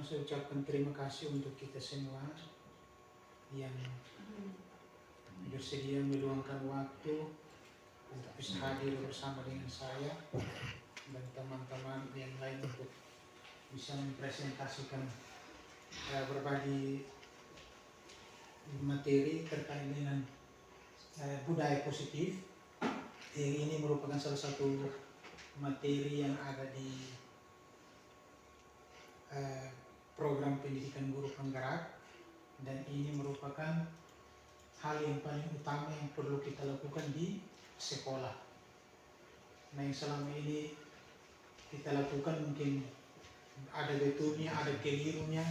saya ucapkan terima kasih untuk kita semua yang bersedia meluangkan waktu untuk bisa hadir bersama dengan saya dan teman-teman yang lain untuk bisa mempresentasikan berbagai materi terkait dengan budaya positif. Ini merupakan salah satu materi yang ada di program pendidikan guru penggerak, dan ini merupakan hal yang paling utama yang perlu kita lakukan di sekolah. Nah, yang selama ini kita lakukan mungkin ada betulnya, ada kelirunya.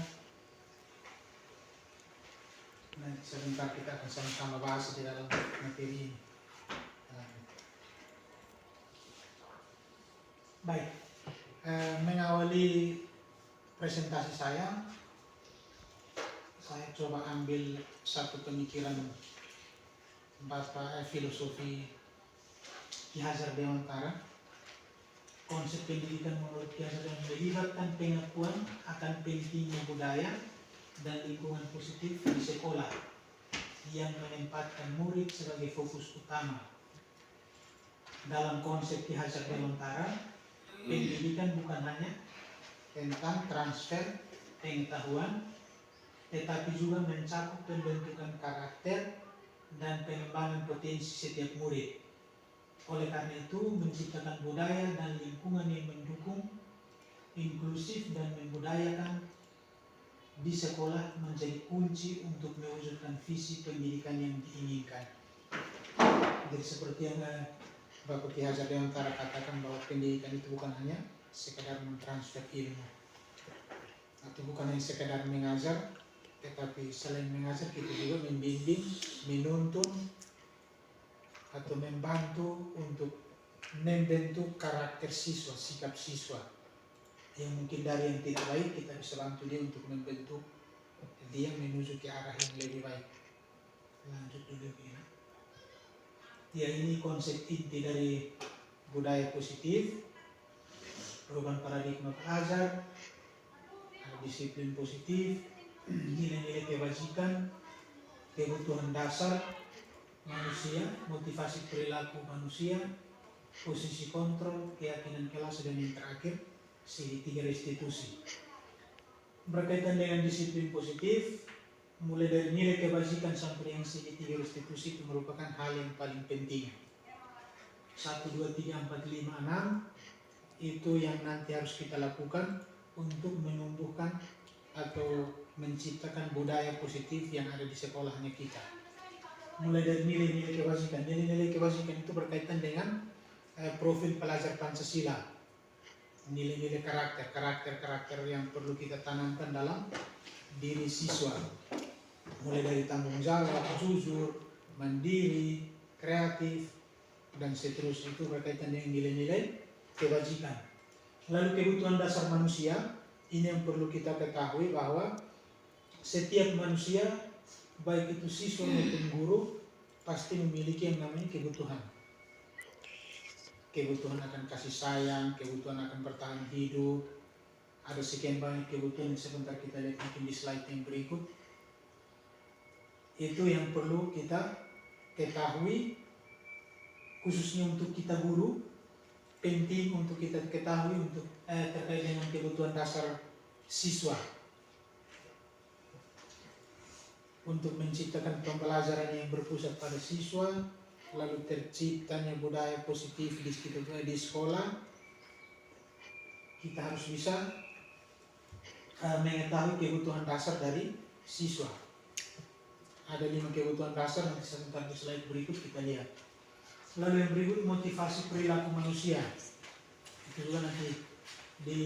Nanti sebentar kita akan sama-sama bahas di dalam materi ini. Baik, mengawali presentasi saya coba ambil satu pemikiran Bapak filosofi Ki Hajar Dewantara. Konsep pendidikan menurut Ki Hajar melibatkan pengakuan akan pentingnya budaya dan lingkungan positif di sekolah yang menempatkan murid sebagai fokus utama. Dalam konsep Ki Hajar Dewantara, pendidikan bukan hanya tentang transfer pengetahuan, tetapi juga mencakup pembentukan karakter dan pengembangan potensi setiap murid. Oleh karena itu, menciptakan budaya dan lingkungan yang mendukung, inklusif dan membudayakan di sekolah menjadi kunci untuk mewujudkan visi pendidikan yang diinginkan. Jadi seperti yang Bapak Ki Hajar Dewantara katakan, bahwa pendidikan itu bukan hanya sekedar mentransfer ilmu, atau bukan hanya sekedar mengajar, tetapi selain mengajar kita juga membimbing, menuntun, atau membantu untuk membentuk karakter siswa, sikap siswa yang mungkin dari yang tidak baik kita bisa bantu dia untuk membentuk dia menuju ke arah yang lebih baik. Lanjut dulu ya. Ya, ini konsep inti dari budaya positif, perubahan paradigma belajar, disiplin positif, nilai-nilai kebajikan, kebutuhan dasar manusia, motivasi perilaku manusia, posisi kontrol, keyakinan kelas, dan yang terakhir segitiga restitusi. Berkaitan dengan disiplin positif, mulai dari nilai kebajikan sampai yang segitiga restitusi itu merupakan hal yang paling penting. 1, 2, 3, 4, 5, 6 itu yang nanti harus kita lakukan untuk menumbuhkan atau menciptakan budaya positif yang ada di sekolahnya kita. Mulai dari nilai-nilai kebajikan. Nilai-nilai kebajikan itu berkaitan dengan profil pelajar Pancasila. Nilai-nilai karakter yang perlu kita tanamkan dalam diri siswa. Mulai dari tanggung jawab, jujur, mandiri, kreatif, dan seterusnya, itu berkaitan dengan nilai-nilai kebajikan. Lalu kebutuhan dasar manusia, ini yang perlu kita ketahui bahwa setiap manusia, baik itu siswa maupun guru, pasti memiliki yang namanya kebutuhan. Kebutuhan akan kasih sayang, kebutuhan akan bertahan hidup. Ada sekian banyak kebutuhan yang sebentar kita lihat mungkin di slide yang berikut. Itu yang perlu kita ketahui, khususnya untuk kita guru, penting untuk kita ketahui untuk terkait dengan kebutuhan dasar siswa. Untuk menciptakan pembelajaran yang berpusat pada siswa, lalu terciptanya budaya positif di sekolah, kita harus bisa mengetahui kebutuhan dasar dari siswa. Ada 5 kebutuhan dasar, nanti sebentar di slide berikut kita lihat. Lalu yang berikut, motivasi perilaku manusia. Itu juga nanti di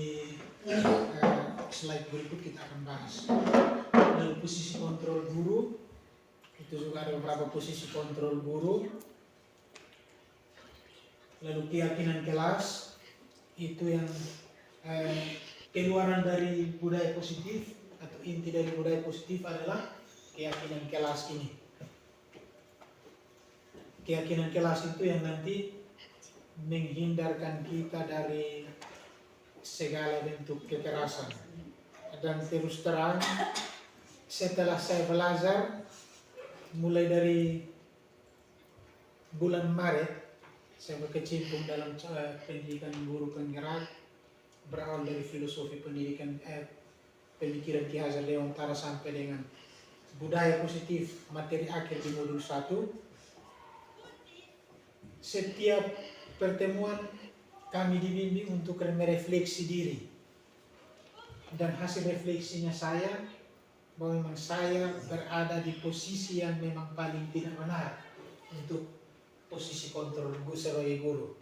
slide berikut kita akan bahas. Lalu posisi kontrol guru, itu juga ada beberapa posisi kontrol guru. Lalu keyakinan kelas, itu yang keluaran dari budaya positif, atau inti dari budaya positif adalah keyakinan kelas ini. Keyakinan kelas itu yang nanti menghindarkan kita dari segala bentuk kekerasan Dan terus terang setelah saya belajar mulai dari bulan Maret saya berkecimpung dalam pendidikan guru penggerak, berawal dari filosofi pendidikan pemikiran Ki Hajar Dewantara sampai dengan budaya positif materi akhir di modul 1. Setiap pertemuan kami dibimbing untuk merefleksi diri, dan hasil refleksinya saya bahwa memang saya berada di posisi yang memang paling tidak benar untuk posisi kontrol sebagai guru.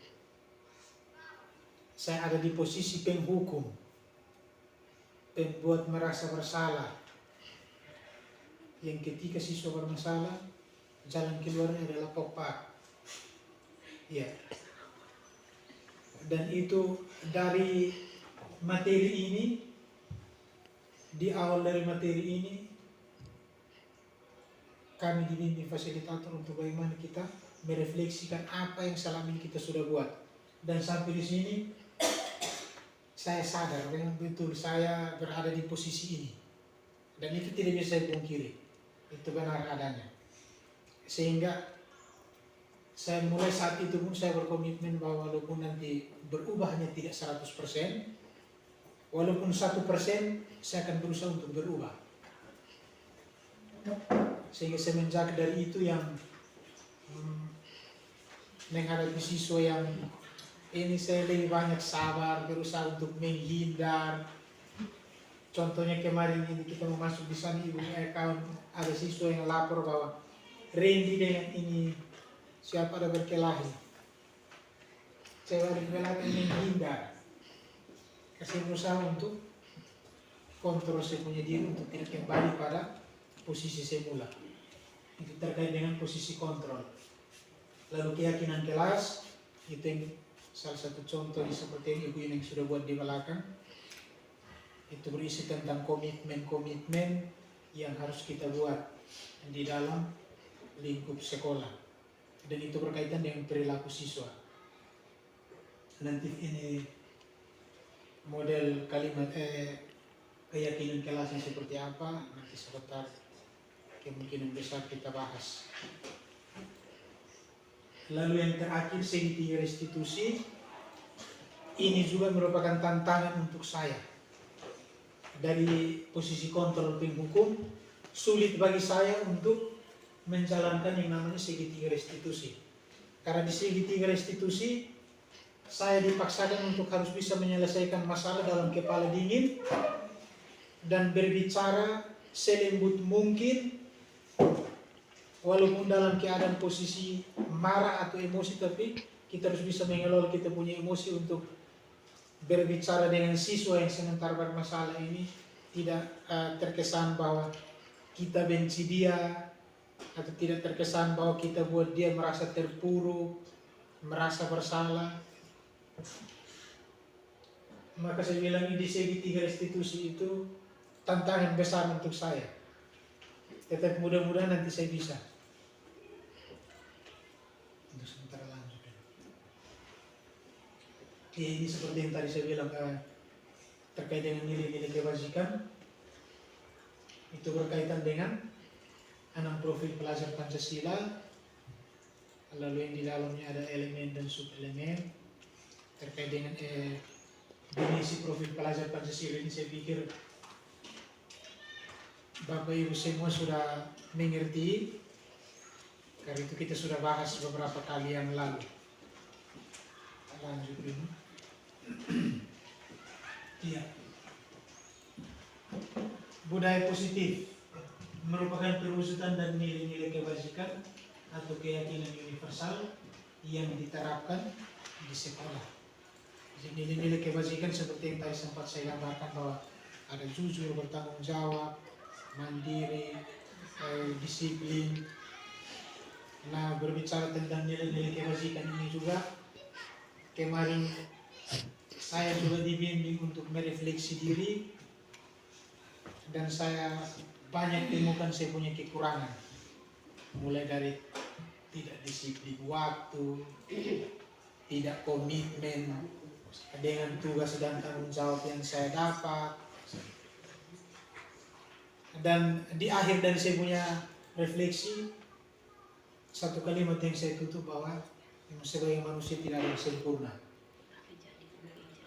Saya ada di posisi penghukum, pembuat merasa bersalah, yang ketika siswa bermasalah jalan keluarnya adalah topak. Ya. Dan itu dari materi ini, di awal dari materi ini kami dibimbing fasilitator untuk bagaimana kita merefleksikan apa yang selama ini kita sudah buat. Dan sampai di sini saya sadar memang betul saya berada di posisi ini, dan itu tidak bisa saya pungkiri, itu benar adanya. Sehingga saya mulai saat itu pun saya berkomitmen bahwa walaupun nanti berubahnya tidak 100%, walaupun 1% saya akan berusaha untuk berubah. Sehingga semenjak dari itu yang menghadapi siswa yang ini saya lebih banyak sabar, berusaha untuk menghindar. Contohnya kemarin ini kita mau masuk di sana, ibu account ada siswa yang lapor bahwa Randy dengan ini siapa ada berkelahi. Saya balik menghindar, kasih berusaha untuk kontrol saya punya diri untuk tidak kembali pada posisi semula. Itu terkait dengan posisi kontrol. Lalu keyakinan kelas, itu yang salah satu contoh seperti yang ibu yang sudah buat di belakang. Itu berisi tentang komitmen-komitmen yang harus kita buat di dalam lingkup sekolah. Dan itu berkaitan dengan perilaku siswa. Nanti ini model kalimat keyakinan kelasnya seperti apa, nanti sebentar kemungkinan besar kita bahas. Lalu yang terakhir segitiga restitusi, ini juga merupakan tantangan untuk saya. Dari posisi kontrol penghukum, sulit bagi saya untuk menjalankan yang namanya segitiga restitusi. Karena di segitiga restitusi, saya dipaksakan untuk harus bisa menyelesaikan masalah dalam kepala dingin dan berbicara selembut mungkin, walaupun dalam keadaan posisi marah atau emosi, tapi kita harus bisa mengelola kita punya emosi untuk berbicara dengan siswa yang sementara bermasalah ini, tidak terkesan bahwa kita benci dia, atau tidak terkesan bahwa kita buat dia merasa terpuruk, merasa bersalah. Maka saya bilang di segitiga restitusi itu tantangan besar untuk saya. Tetap mudah-mudahan nanti saya bisa. Untuk sementara lanjut. Ya, ini seperti yang tadi saya bilang terkait dengan nilai-nilai kebajikan. Itu berkaitan dengan 6 profil pelajar Pancasila. Lalu yang di dalamnya ada elemen dan sub-elemen. Terkait dengan definisi profil pelajar Pancasila ini, saya pikir Bapak Ibu semua sudah mengerti, karena itu kita sudah bahas beberapa kali yang lalu. Lanjut ini. Iya. Budaya positif merupakan perwujudan dan nilai-nilai kebajikan atau keyakinan universal yang diterapkan di sekolah. Jadi nilai-nilai kebajikan seperti yang tadi sempat saya gambarkan, bahwa ada jujur, bertanggung jawab, mandiri, disiplin. Nah, berbicara tentang nilai-nilai kebajikan ini juga, kemarin saya juga dibimbing untuk merefleksi diri, dan saya banyak temukan saya punya kekurangan, mulai dari tidak disiplin waktu, tidak komitmen dengan tugas dan tanggung jawab yang saya dapat, Dan di akhir dari saya punya refleksi, satu kalimat yang saya tutup bahwa sebagai manusia tidak ada yang sempurna.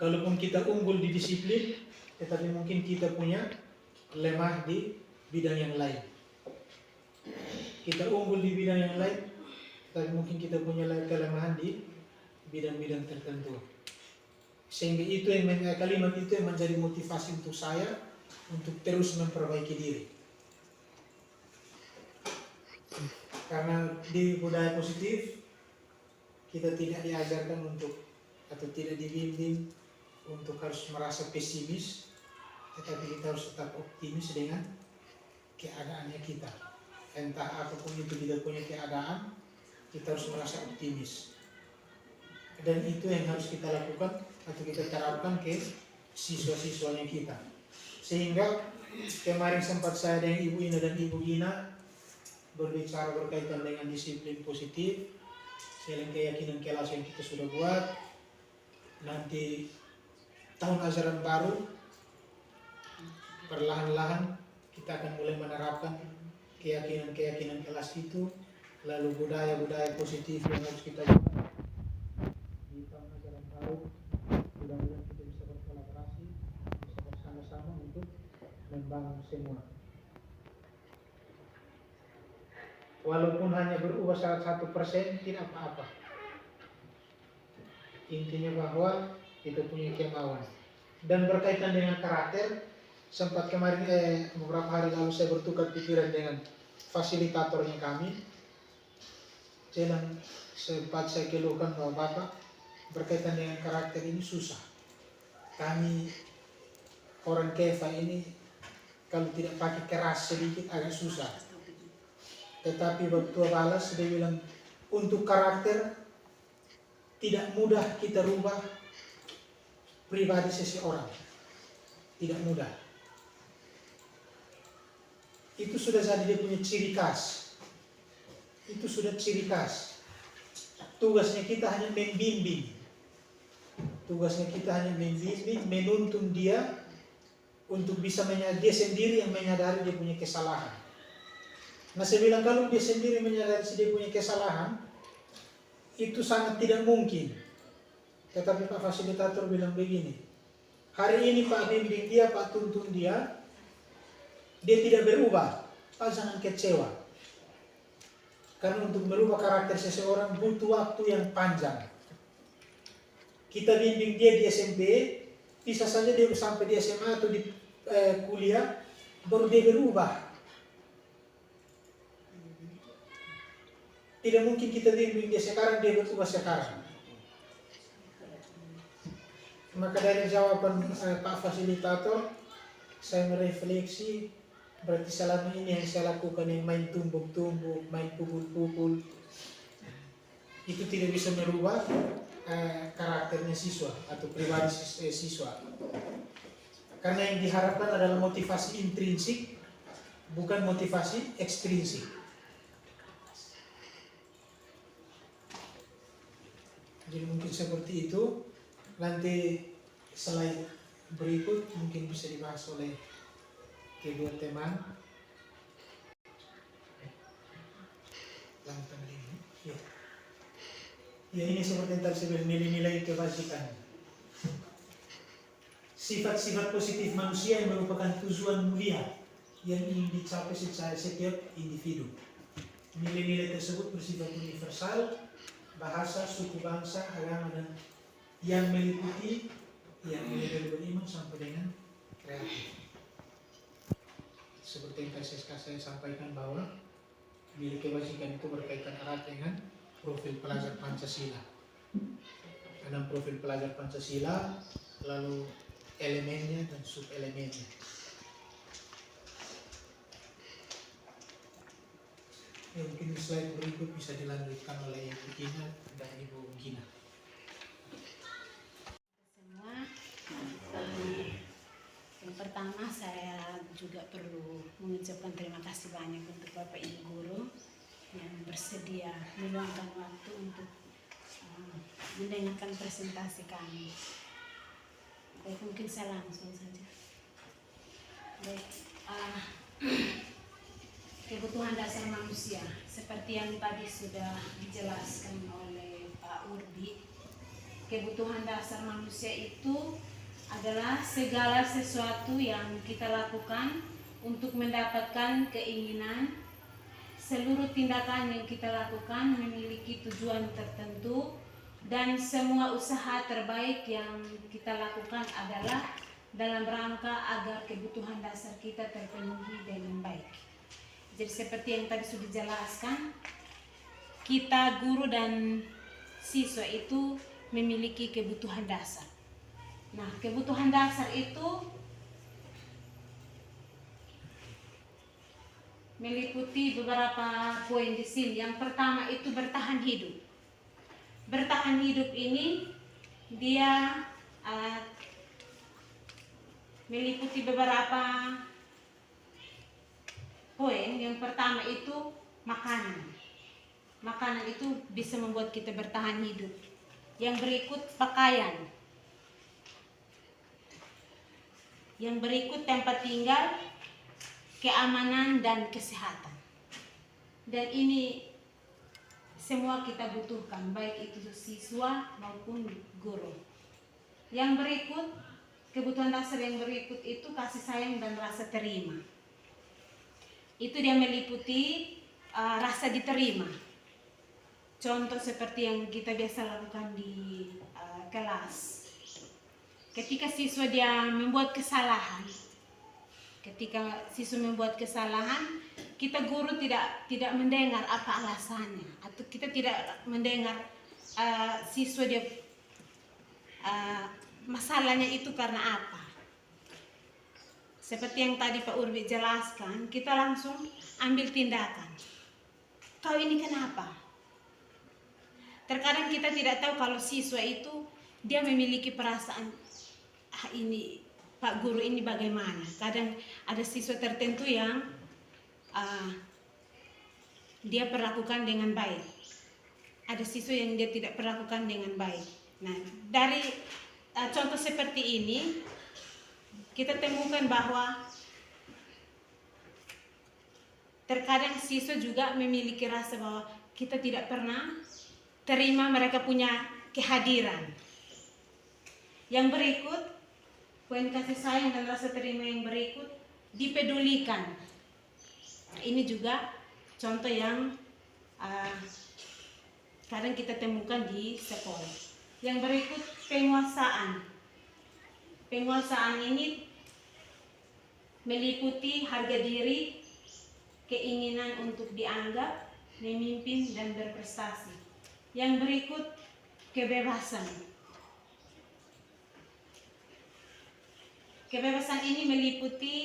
Kalaupun kita unggul di disiplin, tetapi mungkin kita punya lemah di bidang yang lain. Kita unggul di bidang yang lain, tapi mungkin kita punya kelemahan di bidang-bidang tertentu. Sehingga itu yang kalimat itu yang menjadi motivasi untuk saya untuk terus memperbaiki diri. Karena di budaya positif kita tidak diajarkan untuk atau tidak dibimbing untuk harus merasa pesimis, tetapi kita harus tetap optimis dengan keadaannya kita. Entah apapun itu kita punya keadaan, kita harus merasa optimis. Dan itu yang harus kita lakukan atau kita terapkan ke siswa-siswanya kita. Sehingga kemarin sempat saya dengan Ibu Ina dan Ibu Gina berbicara berkaitan dengan disiplin positif, selain keyakinan kelas yang kita sudah buat. Nanti tahun ajaran baru perlahan-lahan kita akan mulai menerapkan keyakinan-keyakinan kelas itu, lalu budaya-budaya positif yang harus kita buat di tahun ajaran baru. Mudah-mudahan kita bisa berkolaborasi, bisa bersama-sama untuk membangun semua. Walaupun hanya berubah 1% tidak apa-apa. Intinya bahwa kita punya kemauan. Dan berkaitan dengan karakter, sempat kemarin beberapa hari lalu saya bertukar pikiran dengan fasilitatornya kami. Sempat saya keluhkan bahwa Bapak berkaitan dengan karakter ini susah. Kami orang Kefa ini kalau tidak pakai keras sedikit agak susah. Tetapi waktu balas dia bilang untuk karakter tidak mudah kita rubah pribadi seseorang, tidak mudah. Itu sudah jadi dia punya ciri khas. Itu sudah ciri khas. Tugasnya kita hanya membimbing. Tugasnya kita hanya membimbing, menuntun dia untuk bisa dia sendiri yang menyadari dia punya kesalahan. Nah saya bilang kalau dia sendiri menyadari dia punya kesalahan, itu sangat tidak mungkin. Tetapi Pak Fasilitator bilang begini, hari ini Pak bimbing dia, Pak tuntun dia tidak berubah, Pak jangan kecewa. Karena untuk merubah karakter seseorang butuh waktu yang panjang. Kita bimbing dia di SMP, bisa saja dia sampai di SMA atau di kuliah, baru dia berubah. Tidak mungkin kita bimbing dia sekarang, dia berubah sekarang. Maka dari jawaban Pak Fasilitator, saya merefleksi, berarti selama ini yang saya lakukan yang main tumbuk-tumbuk, main pukul-pukul, itu tidak bisa merubah karakternya siswa atau pribadi siswa. Karena yang diharapkan adalah motivasi intrinsik, bukan motivasi ekstrinsik. Jadi mungkin seperti itu. Nanti slide berikut mungkin bisa dibahas oleh kedua teman. Ya ini seperti yang tadi saya bilang, nilai-nilai kebajikan. Sifat-sifat positif manusia yang merupakan tujuan mulia yang ingin dicapai secara setiap individu. Nilai-nilai tersebut bersifat universal, bahasa, suku, bangsa, agama, dan yang meliputi yang mulai beriman sampai dengan kreatif. Seperti yang tadi saya sampaikan bahwa nilai kebajikan itu berkaitan erat dengan profil pelajar Pancasila. Ada profil pelajar Pancasila, lalu elemennya dan sub-elemennya. Ya, mungkin slide berikut bisa dilanjutkan oleh Ibu Gina dan Ibu Gina. Semua, yang pertama saya juga perlu mengucapkan terima kasih banyak untuk Bapak Ibu Guru yang bersedia meluangkan waktu untuk mendengarkan presentasi kami. Baik, mungkin saya langsung saja. Baik, kebutuhan dasar manusia seperti yang tadi sudah dijelaskan oleh Pak Urbi. Kebutuhan dasar manusia itu adalah segala sesuatu yang kita lakukan untuk mendapatkan keinginan. Seluruh tindakan yang kita lakukan memiliki tujuan tertentu, dan semua usaha terbaik yang kita lakukan adalah dalam rangka agar kebutuhan dasar kita terpenuhi dengan baik. Jadi seperti yang tadi sudah dijelaskan, kita guru dan siswa itu memiliki kebutuhan dasar. Nah, kebutuhan dasar itu meliputi beberapa poin di sini. Yang pertama itu bertahan hidup. Bertahan hidup ini dia meliputi beberapa poin. Yang pertama itu makanan. Makanan itu bisa membuat kita bertahan hidup. Yang berikut pakaian. Yang berikut tempat tinggal, keamanan dan kesehatan. Dan ini semua kita butuhkan, baik itu siswa maupun guru. Yang berikut, kebutuhan dasar yang berikut itu kasih sayang dan rasa terima. Itu dia meliputi rasa diterima. Contoh seperti yang kita biasa lakukan di kelas. Ketika siswa dia membuat kesalahan, kita guru tidak mendengar apa alasannya, atau kita tidak mendengar siswa dia masalahnya itu karena apa. Seperti yang tadi Pak Urbi jelaskan, kita langsung ambil tindakan. Kau ini kenapa? Terkadang kita tidak tahu kalau siswa itu dia memiliki perasaan, ini Pak guru ini bagaimana. Kadang ada siswa tertentu yang dia perlakukan dengan baik. Ada siswa yang dia tidak perlakukan dengan baik. Nah, dari contoh seperti ini, kita temukan bahwa terkadang siswa juga memiliki rasa bahwa kita tidak pernah terima mereka punya kehadiran. Yang berikut, poin kasih sayang dan rasa terima yang berikut, dipedulikan. Ini juga contoh yang kadang kita temukan di sekolah. Yang berikut, penguasaan. Penguasaan ini meliputi harga diri, keinginan untuk dianggap, memimpin dan berprestasi. Yang berikut, kebebasan. Kebebasan ini meliputi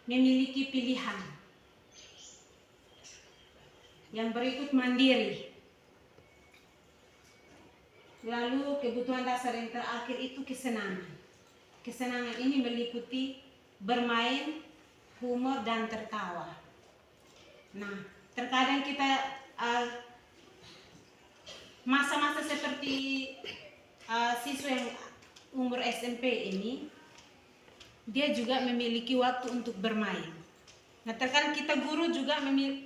memiliki pilihan. Yang berikut, mandiri. Lalu kebutuhan dasar yang terakhir itu kesenangan. Kesenangan ini meliputi bermain, humor dan tertawa. Nah, terkadang kita masa-masa seperti siswa yang umur SMP ini, dia juga memiliki waktu untuk bermain. Nah, terkadang kita guru juga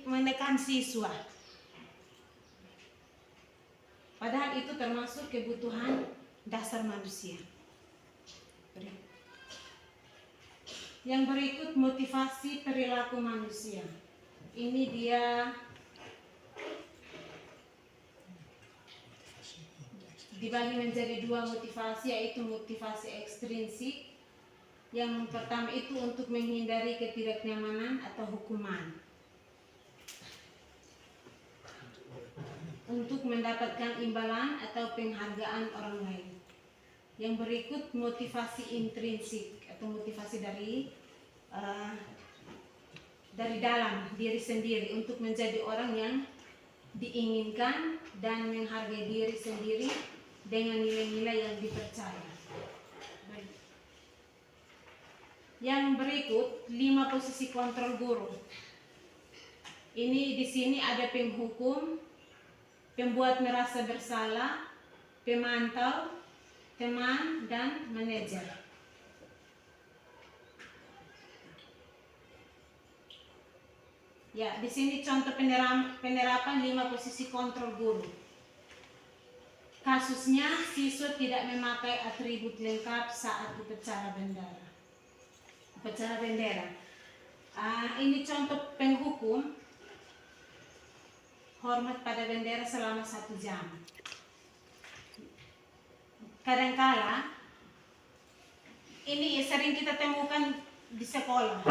menekan siswa. Padahal itu termasuk kebutuhan dasar manusia. Yang berikut, motivasi perilaku manusia. Ini dia dibagi menjadi dua motivasi, yaitu motivasi ekstrinsik. Yang pertama itu untuk menghindari ketidaknyamanan atau hukuman, untuk mendapatkan imbalan atau penghargaan orang lain. Yang berikut, motivasi intrinsik atau motivasi dari dalam diri sendiri, untuk menjadi orang yang diinginkan dan menghargai diri sendiri dengan nilai-nilai yang dipercaya. Yang berikut, 5 posisi kontrol guru. Ini di sini ada penghukum, pembuat merasa bersalah, pemantau, teman, dan manajer. Ya, di sini contoh penerapan 5 posisi kontrol guru. Kasusnya siswa tidak memakai atribut lengkap saat upacara bendera. Upacara bendera. Ini contoh penghukum. Hormat pada bendera selama 1 jam. Kadangkala ini sering kita temukan di sekolah.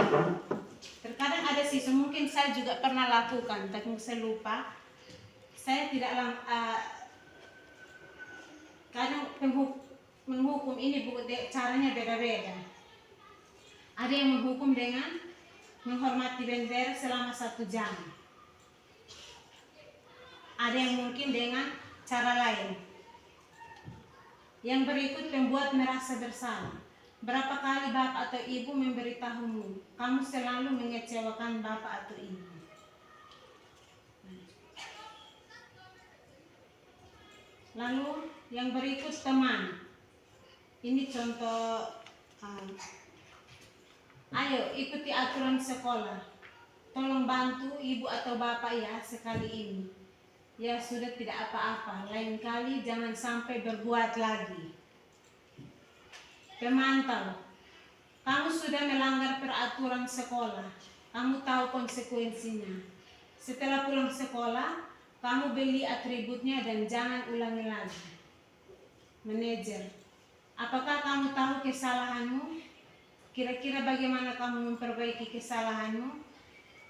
Terkadang ada siswa, mungkin saya juga pernah lakukan, tapi saya lupa. Saya tidak kadang menghukum ini caranya beda-beda. Ada yang menghukum dengan menghormati bendera selama 1 jam. Ada yang mungkin dengan cara lain. Yang berikut membuat merasa bersalah. Berapa kali bapak atau ibu memberitahumu, kamu selalu mengecewakan bapak atau ibu. Lalu yang berikut teman. Ini contoh. Ayo ikuti aturan sekolah. Tolong bantu ibu atau bapak ya sekali ini. Ya sudah, tidak apa-apa. Lain kali jangan sampai berbuat lagi. Pemantau. Kamu sudah melanggar peraturan sekolah. Kamu tahu konsekuensinya. Setelah pulang sekolah, kamu beli atributnya dan jangan ulangi lagi. Manajer. Apakah kamu tahu kesalahanmu? Kira-kira bagaimana kamu memperbaiki kesalahanmu?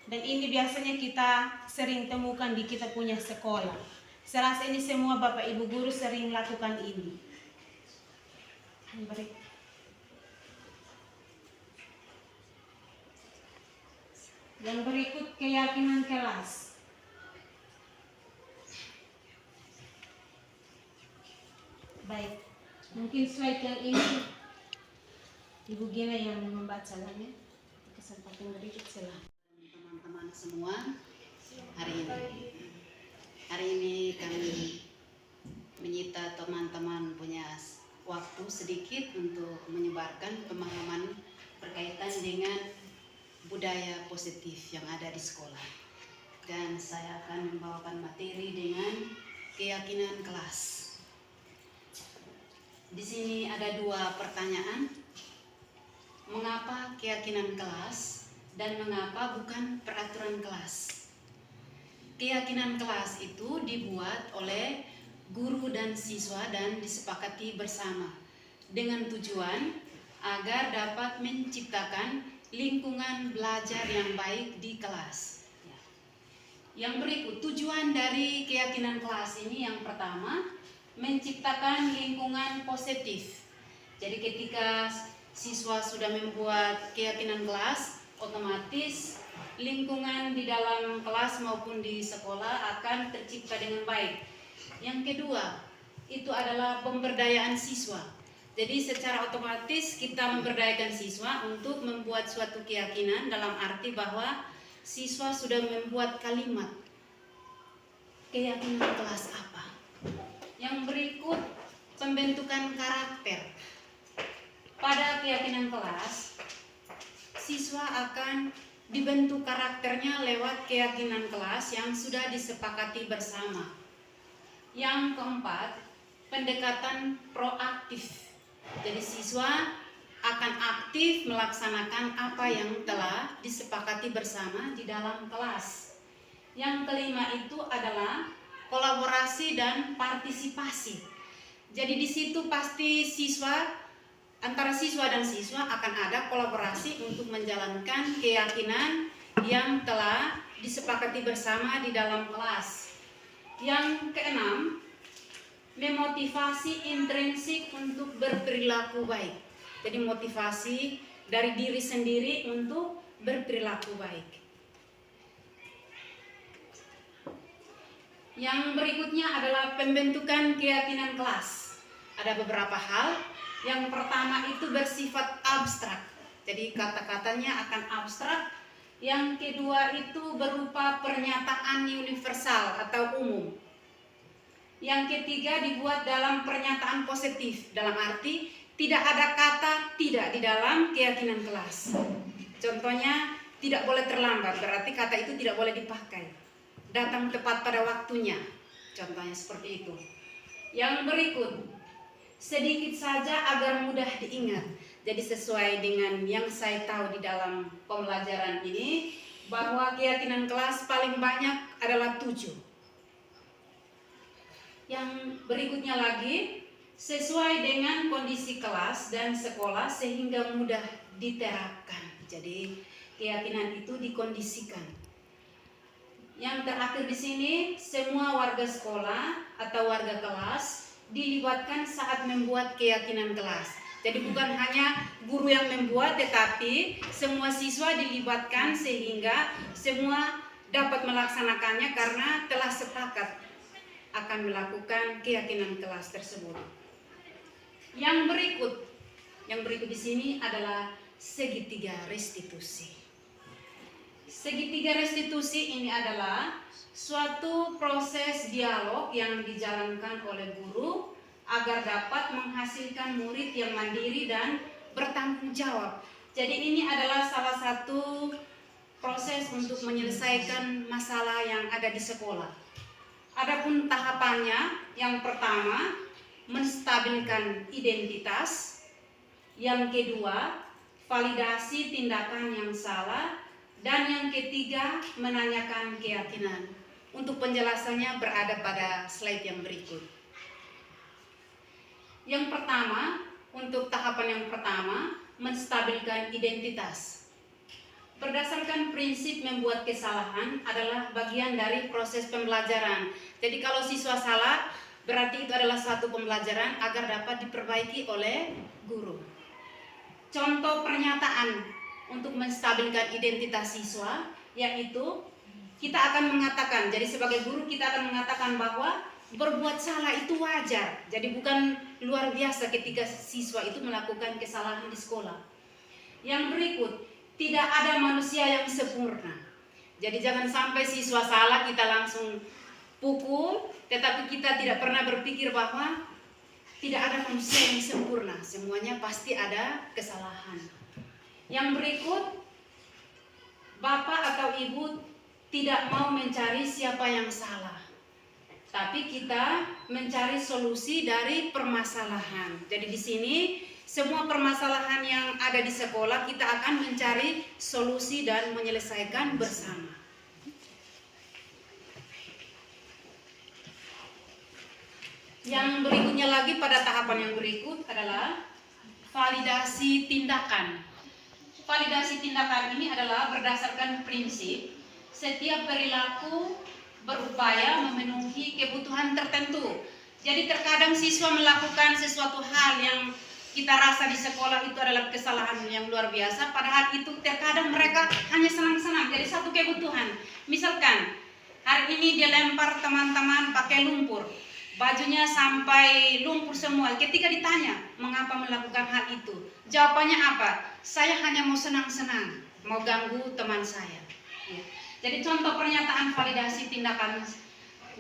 Dan ini biasanya kita sering temukan di kita punya sekolah. Saya rasa ini semua bapak ibu guru sering lakukan ini. Yang berikut keyakinan kelas. Baik, mungkin slide yang ini Ibu Gina yang membacanya. Kesempatan berikut silahkan. Teman-teman semua, hari ini kami menyita teman-teman punya waktu sedikit untuk menyebarkan pemahaman berkaitan dengan budaya positif yang ada di sekolah. Dan saya akan membawakan materi dengan keyakinan kelas. Di sini ada 2 pertanyaan. Mengapa keyakinan kelas dan mengapa bukan peraturan kelas? Keyakinan kelas itu dibuat oleh guru dan siswa dan disepakati bersama dengan tujuan agar dapat menciptakan lingkungan belajar yang baik di kelas. Yang berikut, tujuan dari keyakinan kelas ini yang pertama, menciptakan lingkungan positif. Jadi ketika siswa sudah membuat keyakinan kelas, otomatis lingkungan di dalam kelas maupun di sekolah akan tercipta dengan baik. Yang kedua, itu adalah pemberdayaan siswa. Jadi secara otomatis kita memberdayakan siswa untuk membuat suatu keyakinan dalam arti bahwa siswa sudah membuat kalimat keyakinan kelas apa. Yang berikut, pembentukan karakter. Pada keyakinan kelas, siswa akan dibentuk karakternya lewat keyakinan kelas yang sudah disepakati bersama. Yang keempat, pendekatan proaktif. Jadi siswa akan aktif melaksanakan apa yang telah disepakati bersama di dalam kelas. Yang kelima itu adalah kolaborasi dan partisipasi. Jadi di situ pasti antara siswa dan siswa akan ada kolaborasi untuk menjalankan keyakinan yang telah disepakati bersama di dalam kelas. Yang keenam, memotivasi intrinsik untuk berperilaku baik. Jadi motivasi dari diri sendiri untuk berperilaku baik. Yang berikutnya adalah pembentukan keyakinan kelas. Ada beberapa hal. Yang pertama itu bersifat abstrak. Jadi kata-katanya akan abstrak. Yang kedua itu berupa pernyataan universal atau umum. Yang ketiga dibuat dalam pernyataan positif. Dalam arti tidak ada kata tidak di dalam keyakinan kelas. Contohnya tidak boleh terlambat, berarti kata itu tidak boleh dipakai. Datang tepat pada waktunya, contohnya seperti itu. Yang berikut, sedikit saja agar mudah diingat. Jadi sesuai dengan yang saya tahu di dalam pembelajaran ini, bahwa keyakinan kelas paling banyak adalah 7. Yang berikutnya lagi, sesuai dengan kondisi kelas dan sekolah sehingga mudah diterapkan. Jadi keyakinan itu dikondisikan. Yang terakhir di sini, semua warga sekolah atau warga kelas dilibatkan saat membuat keyakinan kelas. Jadi bukan hanya guru yang membuat, tetapi semua siswa dilibatkan sehingga semua dapat melaksanakannya karena telah sepakat akan melakukan keyakinan kelas tersebut. Yang berikut di sini adalah segitiga restitusi. Segitiga restitusi ini adalah suatu proses dialog yang dijalankan oleh guru agar dapat menghasilkan murid yang mandiri dan bertanggung jawab. Jadi ini adalah salah satu proses untuk menyelesaikan masalah yang ada di sekolah. Adapun tahapannya, yang pertama menstabilkan identitas, yang kedua validasi tindakan yang salah, dan yang ketiga menanyakan keyakinan. Untuk penjelasannya berada pada slide yang berikut. Yang pertama, untuk tahapan yang pertama, menstabilkan identitas. Berdasarkan prinsip membuat kesalahan adalah bagian dari proses pembelajaran. Jadi kalau siswa salah, berarti itu adalah suatu pembelajaran agar dapat diperbaiki oleh guru. Contoh pernyataan untuk menstabilkan identitas siswa, yaitu kita akan mengatakan, jadi sebagai guru kita akan mengatakan bahwa berbuat salah itu wajar. Jadi bukan luar biasa ketika siswa itu melakukan kesalahan di sekolah. Yang berikut, tidak ada manusia yang sempurna. Jadi jangan sampai siswa salah kita langsung pukul, tetapi kita tidak pernah berpikir bahwa tidak ada manusia yang sempurna. Semuanya pasti ada kesalahan. Yang berikut, bapak atau ibu tidak mau mencari siapa yang salah, tapi kita mencari solusi dari permasalahan. Jadi di sini semua permasalahan yang ada di sekolah kita akan mencari solusi dan menyelesaikan bersama. Yang berikutnya lagi pada tahapan yang berikut adalah validasi tindakan. Validasi tindakan ini adalah berdasarkan prinsip setiap perilaku berupaya memenuhi kebutuhan tertentu. Jadi terkadang siswa melakukan sesuatu hal yang kita rasa di sekolah itu adalah kesalahan yang luar biasa, padahal itu terkadang mereka hanya senang-senang, jadi satu kebutuhan. Misalkan hari ini dia lempar teman-teman pakai lumpur, bajunya sampai lumpur semua. Ketika ditanya mengapa melakukan hal itu, jawabannya apa? Saya hanya mau senang-senang, mau ganggu teman saya. Ya. Jadi contoh pernyataan validasi tindakannya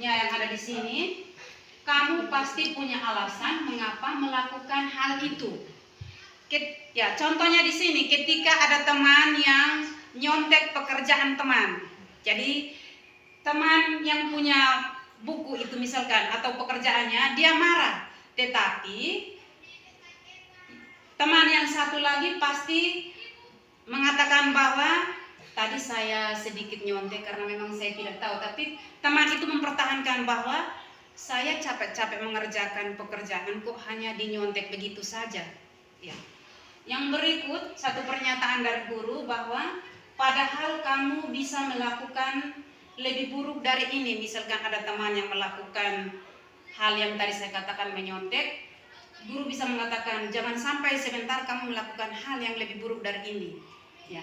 yang ada di sini, kamu pasti punya alasan mengapa melakukan hal itu. Ya, contohnya di sini, ketika ada teman yang nyontek pekerjaan teman. Jadi teman yang punya buku itu misalkan atau pekerjaannya, dia marah. Tetapi teman yang satu lagi pasti mengatakan bahwa tadi saya sedikit nyontek karena memang saya tidak tahu, tapi teman itu mempertahankan bahwa saya capek-capek mengerjakan pekerjaan kok hanya dinyontek begitu saja. Ya. Yang berikut satu pernyataan dari guru bahwa padahal kamu bisa melakukan lebih buruk dari ini. Misalkan ada teman yang melakukan hal yang tadi saya katakan menyontek, guru bisa mengatakan jangan sampai sebentar kamu melakukan hal yang lebih buruk dari ini. Ya.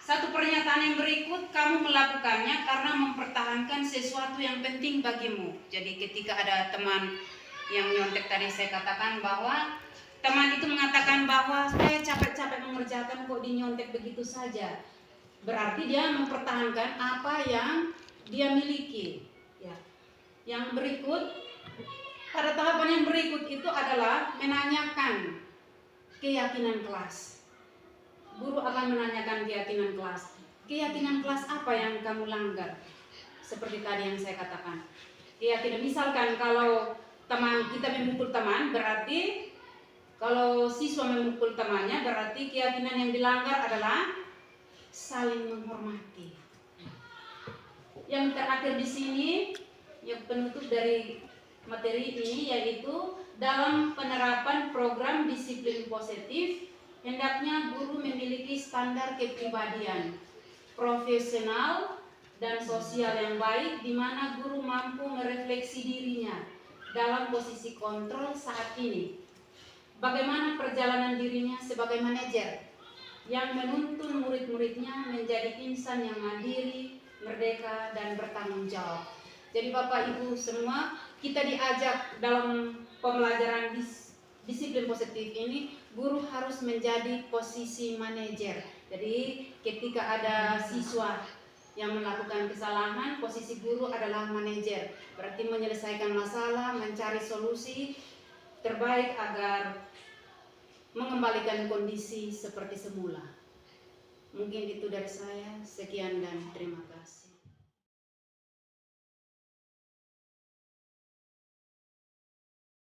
Satu pernyataan yang berikut, kamu melakukannya karena mempertahankan sesuatu yang penting bagimu. Jadi ketika ada teman yang nyontek tadi saya katakan bahwa teman itu mengatakan bahwa saya capek-capek mengerjakan kok dinyontek begitu saja. Berarti dia mempertahankan apa yang dia miliki. Ya. Yang berikut, pada tahapan yang berikut itu adalah menanyakan keyakinan kelas. Guru akan menanyakan keyakinan kelas. keyakinan kelas apa yang kamu langgar? Seperti tadi yang saya katakan. Keyakinan misalkan kalau teman kita memukul teman, berarti kalau siswa memukul temannya, berarti keyakinan yang dilanggar adalah saling menghormati. Yang terakhir di sini, yang penutup dari materi ini, yaitu dalam penerapan program disiplin positif, hendaknya guru memiliki standar kepribadian profesional dan sosial yang baik, di mana guru mampu merefleksi dirinya dalam posisi kontrol saat ini. Bagaimana perjalanan dirinya sebagai manajer yang menuntun murid-muridnya menjadi insan yang mandiri, merdeka, dan bertanggung jawab. Jadi Bapak Ibu semua, kita diajak dalam pembelajaran disiplin positif ini, guru harus menjadi posisi manajer. Jadi ketika ada siswa yang melakukan kesalahan, posisi guru adalah manajer. Berarti menyelesaikan masalah, mencari solusi terbaik agar mengembalikan kondisi seperti semula. Mungkin itu dari saya. Sekian dan terima kasih.